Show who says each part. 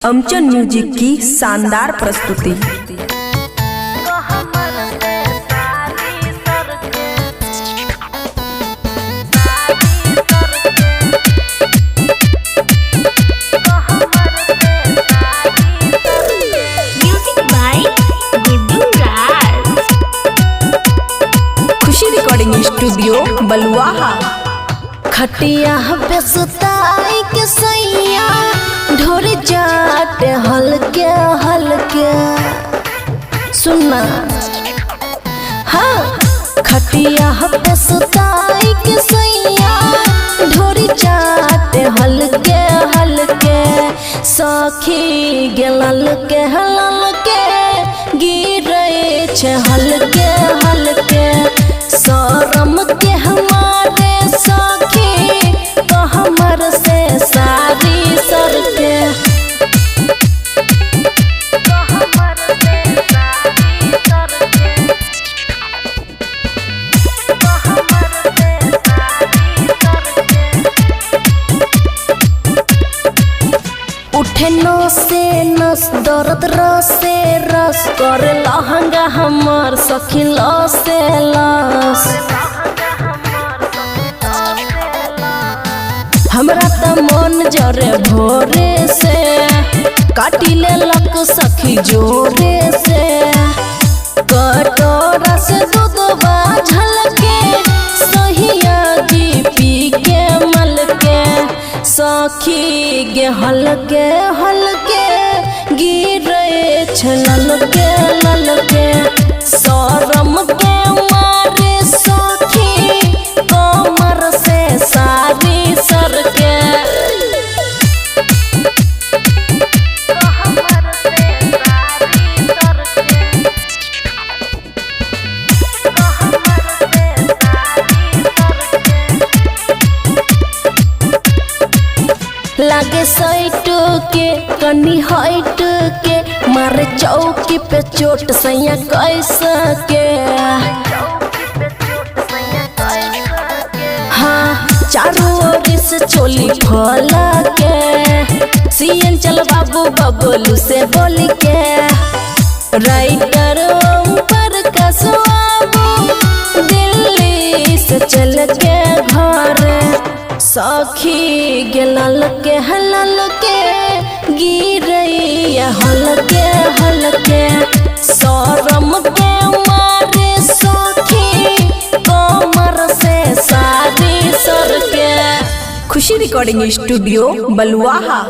Speaker 1: अमचन music की शानदार प्रस्तुति। खुशी रिकॉर्डिंग स्टूडियो बलुआहा।
Speaker 2: खटिया पे सुताई के सैया ढोर जाट हल्के हल्के सुनना। हाँ, खटिया पे सुताई के सैया ढोर जाट हल्के हल्के सखी गेलल के गिरे छे हल्के हल्के शरम के हमारे सखी तो हमर से सारी सरके। उठे नो से नस दर्द रसे रस कर लहंगा हमर सखी लसे लस। हमरा त मन जरे भोरे से काटी ले लक सखी जोरे से कटोरा से दूधवा झलके सहिया जी पी के मल के सखी गे हल्के हल्के गिरे छलल के ललके शरम के मारे सखी कमर से सारी सरके। लागे साइट के कनी हाइट के मारे चौकी पे चोट सैया कैसा के। हाँ, चारों ओर से चोली फला के सीएन चल बाबू बबलू से बोल के राइटर पर कसवाबू दिल्ली से चल के घर सखी गेलल के हलल के गिरई हलके हलके शरम के मारे सखी कमर से सारी सरके।
Speaker 1: खुशी रिकॉर्डिंग स्टूडियो बलुआहा।